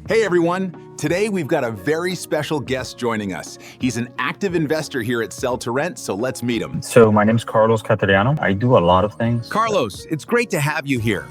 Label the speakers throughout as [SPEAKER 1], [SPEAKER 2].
[SPEAKER 1] Hey everyone, today we've got a very special guest joining us. He's an active investor here at Sell2Rent, so let's meet him.
[SPEAKER 2] So my name's Carlos Cateriano. I do a lot of things.
[SPEAKER 3] Carlos, it's great to have you here.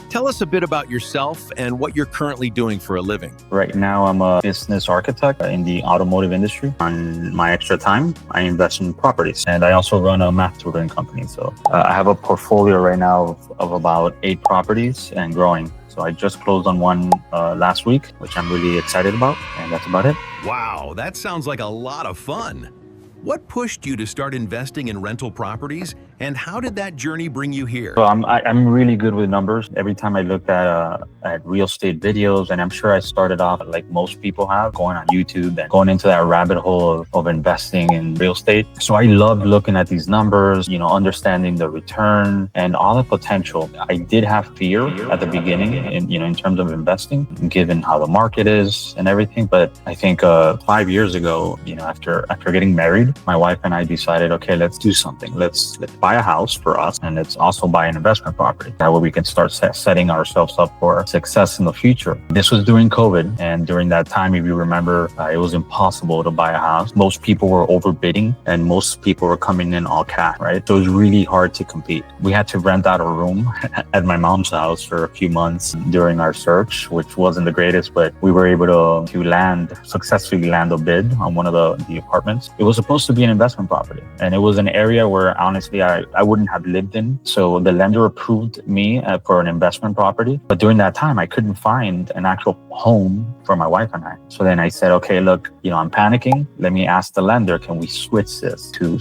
[SPEAKER 3] Tell us a bit about yourself and what you're currently doing for a living.
[SPEAKER 2] Right now, I'm a business architect in the automotive industry. On my extra time, I invest in properties, and I also run a math tutoring company. So I have a portfolio right now of about 8 properties and growing. So I just closed on one last week, which I'm really excited about, and that's about it.
[SPEAKER 3] Wow, that sounds like a lot of fun. What pushed you to start investing in rental properties, and how did that journey bring you here?
[SPEAKER 2] So I'm really good with numbers. Every time I looked at real estate videos, and I'm sure I started off like most people have, going on YouTube and going into that rabbit hole of investing in real estate. So I loved looking at these numbers, understanding the return and all the potential. I did have fear at the beginning, in terms of investing, given how the market is and everything. But I think 5 years ago, after getting married, my wife and I decided, okay, let's do something. Let's buy a house for us, and let's also buy an investment property. That way we can start setting ourselves up for success in the future. This was during COVID, and during that time, if you remember, it was impossible to buy a house. Most people were overbidding, and most people were coming in all cash, right? So it was really hard to compete. We had to rent out a room at my mom's house for a few months during our search, which wasn't the greatest, but we were able to successfully land a bid on one of the apartments. It was supposed to be an investment property, and it was an area where honestly I wouldn't have lived in. So the lender approved me for an investment property, but during that time I couldn't find an actual home for my wife and I. So then I said, okay, look, I'm panicking. Let me ask the lender, can we switch this to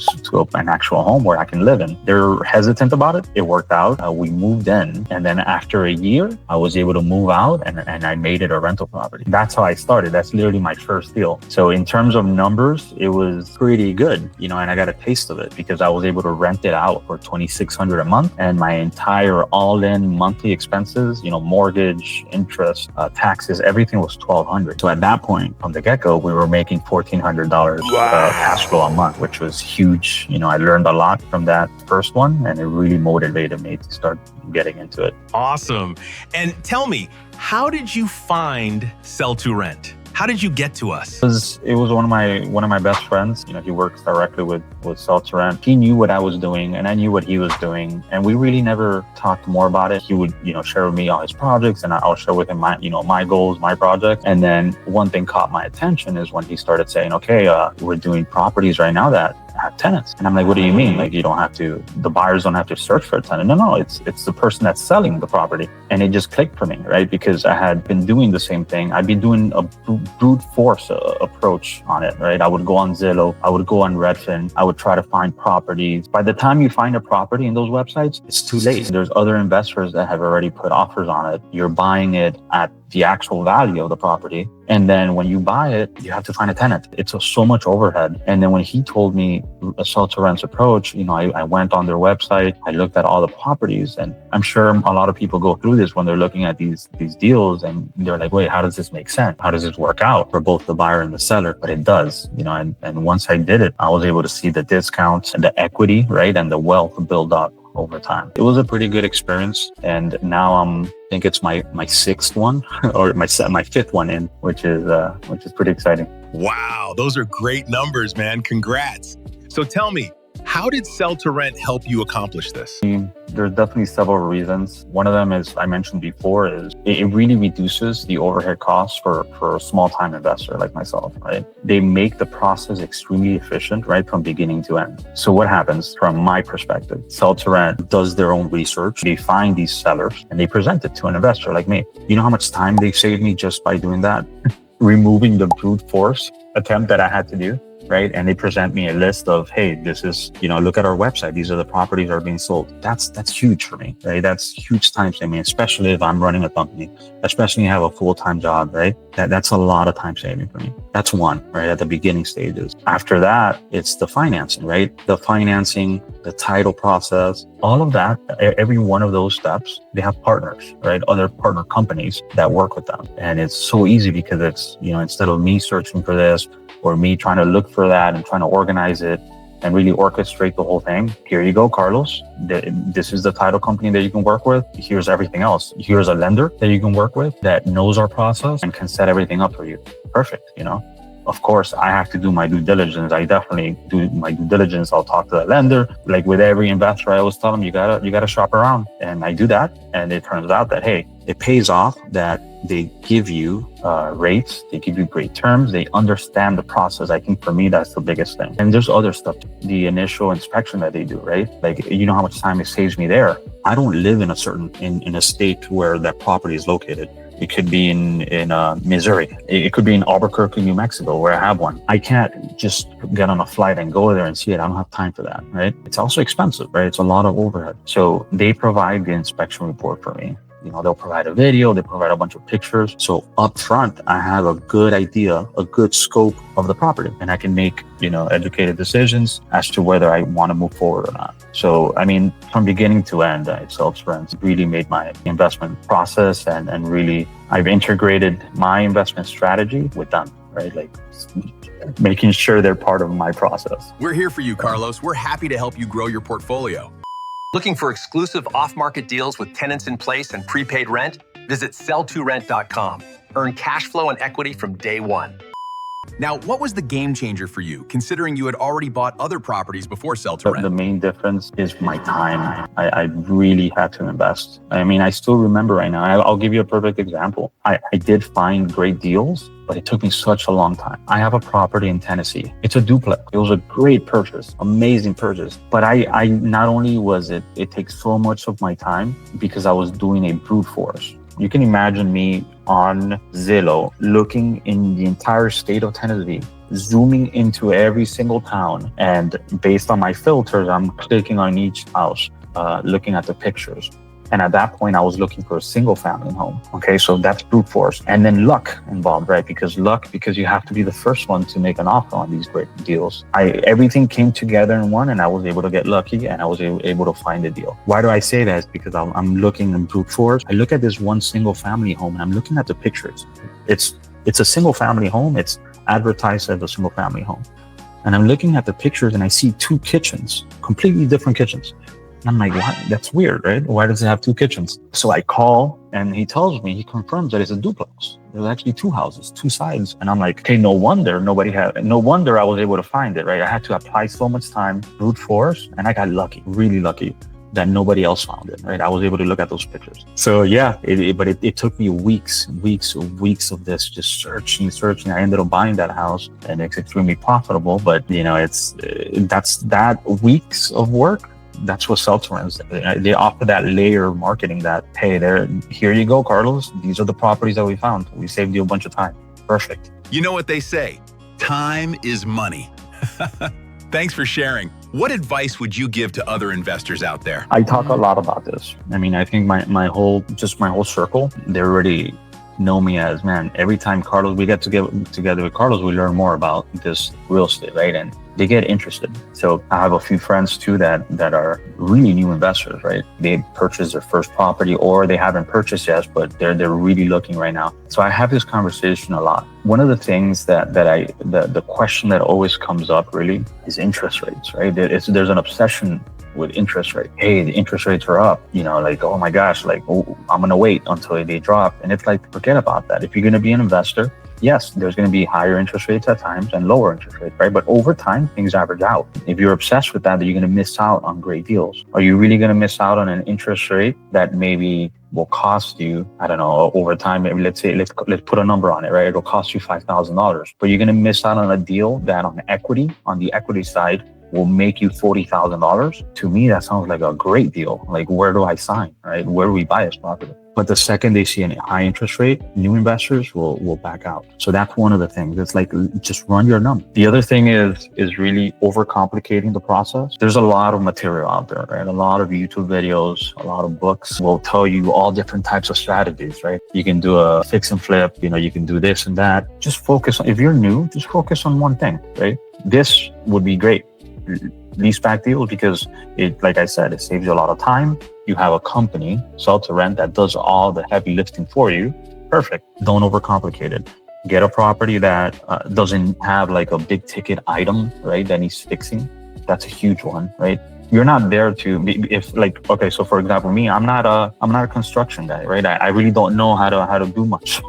[SPEAKER 2] an actual home where I can live in? They're hesitant about it. It worked out. We moved in, and then after a year I was able to move out, and I made it a rental property. That's how I started. That's literally my first deal. So in terms of numbers, it was pretty good, and I got a taste of it because I was able to rent it out for $2,600 a month, and my entire all-in monthly expenses, mortgage, interest, taxes, everything was $1,200. So at that point, from the get-go, we were making $1,400 cash flow a month, which was huge. I learned a lot from that first one, and it really motivated me to start getting into it.
[SPEAKER 3] Awesome. And tell me, how did you find Sell2Rent? How did you get to us?
[SPEAKER 2] It was one of my best friends. He works directly with Sell2Rent. He knew what I was doing, and I knew what he was doing, and we really never talked more about it. He would share with me all his projects, and I'll share with him my goals, my project. And then one thing caught my attention is when he started saying, okay, we're doing properties right now that have tenants. And I'm like, what do you mean? Like, the buyers don't have to search for a tenant. No, it's the person that's selling the property. And it just clicked for me, right? Because I had been doing the same thing. I'd been doing a brute force approach on it, right? I would go on Zillow, I would go on Redfin, I would try to find properties. By the time you find a property in those websites, it's too late. There's other investors that have already put offers on it. You're buying it at the actual value of the property. And then when you buy it, you have to find a tenant. It's so much overhead. And then when he told me a Sell2Rent's approach, I went on their website, I looked at all the properties, and I'm sure a lot of people go through this when they're looking at these deals, and they're like, wait, how does this make sense? How does this work out for both the buyer and the seller? But it does, and once I did it, I was able to see the discounts and the equity, right? And the wealth build up over time. It was a pretty good experience, and now I think it's my 6th one or my 5th one in, which is pretty exciting.
[SPEAKER 3] Wow, those are great numbers, man. Congrats. So tell me, how did Sell2Rent help you accomplish this?
[SPEAKER 2] There's definitely several reasons. One of them, is I mentioned before, is it really reduces the overhead costs for a small-time investor like myself, right? They make the process extremely efficient, right, from beginning to end. So what happens from my perspective? Sell2Rent does their own research. They find these sellers and they present it to an investor like me. You know how much time they saved me just by doing that? Removing the brute force attempt that I had to do. Right. And they present me a list of, hey, this is, look at our website. These are the properties that are being sold. That's huge for me, right? That's huge time saving, especially if I'm running a company, especially if you have a full-time job, right? That's a lot of time saving for me. That's one, right? At the beginning stages. After that, it's the financing, right? The financing, the title process, all of that, every one of those steps, they have partners, right? Other partner companies that work with them. And it's so easy because it's, instead of me searching for this or me trying to look for that and trying to organize it, and really orchestrate the whole thing. Here you go, Carlos. This is the title company that you can work with. Here's everything else. Here's a lender that you can work with that knows our process and can set everything up for you. Perfect, you know? Of course, I have to do my due diligence. I definitely do my due diligence. I'll talk to the lender. Like with every investor, I always tell them, you gotta shop around. And I do that. And it turns out that, hey, it pays off that they give you rates. They give you great terms. They understand the process. I think for me, that's the biggest thing. And there's other stuff. The initial inspection that they do, right? Like, you know how much time it saves me there. I don't live in a state where that property is located. It could be in Missouri. It could be in Albuquerque, New Mexico, where I have one. I can't just get on a flight and go there and see it. I don't have time for that, right? It's also expensive, right? It's a lot of overhead. So they provide the inspection report for me. You know, they'll provide a video, they provide a bunch of pictures. So up front, I have a good idea, a good scope of the property, and I can make, you know, educated decisions as to whether I want to move forward or not. So, I mean, from beginning to end, Sell2Rent really made my investment process and really I've integrated my investment strategy with them, right? Like making sure they're part of my process.
[SPEAKER 1] We're here for you, Carlos. We're happy to help you grow your portfolio.
[SPEAKER 4] Looking for exclusive off-market deals with tenants in place and prepaid rent? Visit Sell2Rent.com. Earn cash flow and equity from day one.
[SPEAKER 1] Now, what was the game changer for you, considering you had already bought other properties before Sell2Rent?
[SPEAKER 2] The main difference is my time. I really had to invest. I mean, I still remember right now. I'll give you a perfect example. I did find great deals, but it took me such a long time. I have a property in Tennessee. It's a duplex. It was a great purchase, amazing purchase. But I not only was it takes so much of my time because I was doing a brute force. You can imagine me on Zillow looking in the entire state of Tennessee, zooming into every single town. And based on my filters, I'm clicking on each house, looking at the pictures. And at that point, I was looking for a single family home. Okay, so that's brute force. And then luck involved, right? Because you have to be the first one to make an offer on these great deals. Everything came together in one, and I was able to get lucky, and I was able to find a deal. Why do I say that? It's because I'm looking in brute force. I look at this one single family home, and I'm looking at the pictures. It's a single family home. It's advertised as a single family home. And I'm looking at the pictures, and I see two kitchens, completely different kitchens. I'm like, what? That's weird, right? Why does it have two kitchens? So I call and he confirms that it's a duplex. There's actually two houses, two sides. And I'm like, okay, no wonder I was able to find it, right? I had to apply so much time, brute force, and I got lucky, really lucky that nobody else found it, right? I was able to look at those pictures. So yeah, but it took me weeks of this, just searching. I ended up buying that house and it's extremely profitable, but you know, that weeks of work. That's what Sell2Rent. They offer that layer of marketing that, hey, here you go, Carlos. These are the properties that we found. We saved you a bunch of time. Perfect.
[SPEAKER 1] You know what they say, time is money. Thanks for sharing. What advice would you give to other investors out there?
[SPEAKER 2] I talk a lot about this. I mean, I think my whole circle, they already know me as, man, every time we get together with Carlos, we learn more about this real estate, right? And they get interested. So I have a few friends too that are really new investors, right? They purchased their first property or they haven't purchased yet, but they're really looking right now. So I have this conversation a lot. One of the things the question that always comes up really is interest rates, right? There's an obsession with interest rate. Hey, the interest rates are up, you know, like, oh my gosh, like, oh, I'm going to wait until they drop. And it's like, forget about that. If you're going to be an investor, yes, there's going to be higher interest rates at times and lower interest rates, right? But over time, things average out. If you're obsessed with that, then you're going to miss out on great deals. Are you really going to miss out on an interest rate that maybe will cost you, I don't know, over time, maybe let's put a number on it, right? It'll cost you $5,000, but you're going to miss out on a deal that on the equity side, will make you $40,000. To me, that sounds like a great deal. Like, where do I sign, right? Where do we buy this property? But the second they see a high interest rate, new investors will back out. So that's one of the things. It's like, just run your number. The other thing is really overcomplicating the process. There's a lot of material out there, right? A lot of YouTube videos, a lot of books will tell you all different types of strategies, right? You can do a fix and flip, you know, you can do this and that. Just focus on, if you're new, just focus on one thing, right? This would be great. Leaseback deals, because it, like I said, it saves you a lot of time. You have a company, Sell2Rent, that does all the heavy lifting for you. Perfect. Don't overcomplicate it. Get a property that doesn't have like a big ticket item, right, that needs fixing. That's a huge one, right? You're not there to be, if like, okay, so for example, me, I'm not a construction guy, right? I really don't know how to do much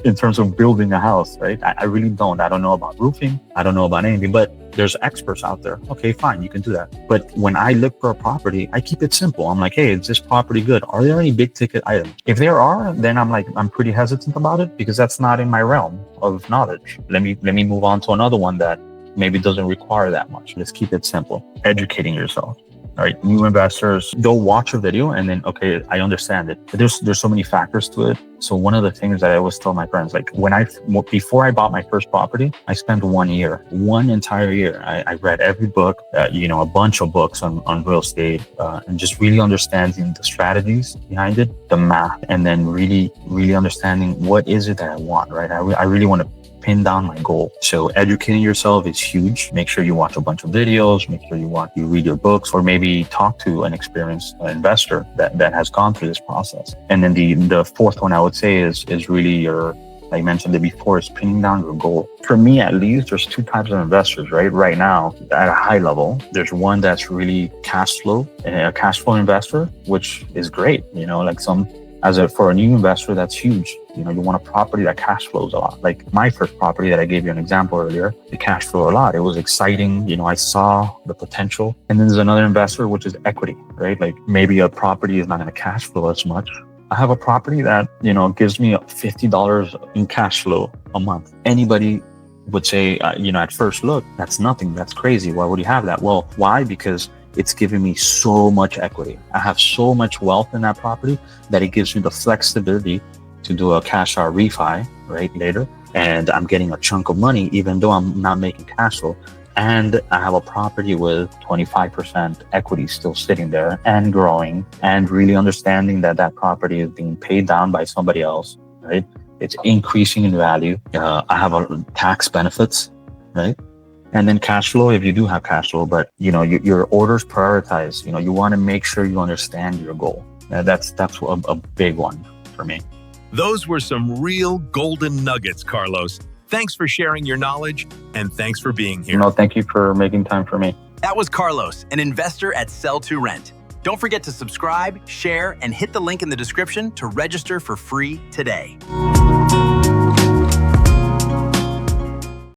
[SPEAKER 2] in terms of building a house, right? I really don't. I don't know about roofing. I don't know about anything, but there's experts out there. Okay, fine, you can do that. But when I look for a property, I keep it simple. I'm like, hey, is this property good? Are there any big ticket items? If there are, then I'm pretty hesitant about it because that's not in my realm of knowledge. Let me move on to another one that maybe doesn't require that much. Let's keep it simple. Educating yourself. All right, new investors, they'll watch a video and then, okay, I understand it. But there's so many factors to it. So one of the things that I always tell my friends, like before I bought my first property, I spent 1 year, one entire year. I read every book, a bunch of books on real estate, and just really understanding the strategies behind it, the math, and then really, really understanding what is it that I want, right? I really want to pin down my goal. So educating yourself is huge. Make sure you watch a bunch of videos, make sure you read your books, or maybe talk to an experienced investor that has gone through this process. And then the fourth one I would say is really your, like I mentioned it before, is pinning down your goal. For me, at least, there's two types of investors, right? Right now, at a high level, there's one that's really a cash flow investor, which is great. For a new investor, that's huge. You want a property that cash flows a lot. Like my first property that I gave you an example earlier, it cash flow a lot. It was exciting. I saw the potential. And then there's another investor, which is equity, right? Like maybe a property is not going to cash flow as much. I have a property that, gives me $50 in cash flow a month. Anybody would say, at first look, that's nothing. That's crazy. Why would you have that? Well, why? Because it's giving me so much equity. I have so much wealth in that property that it gives me the flexibility to do a cash out refi, right, later. And I'm getting a chunk of money, even though I'm not making cash flow. And I have a property with 25% equity still sitting there and growing, and really understanding that property is being paid down by somebody else, right? It's increasing in value. I have a tax benefits, right? And then cash flow, if you do have cash flow, but your orders prioritize. You want to make sure you understand your goal. That's a big one for me.
[SPEAKER 3] Those were some real golden nuggets, Carlos. Thanks for sharing your knowledge, and thanks for being here.
[SPEAKER 2] Thank you for making time for me.
[SPEAKER 1] That was Carlos, an investor at Sell2Rent. Don't forget to subscribe, share, and hit the link in the description to register for free today.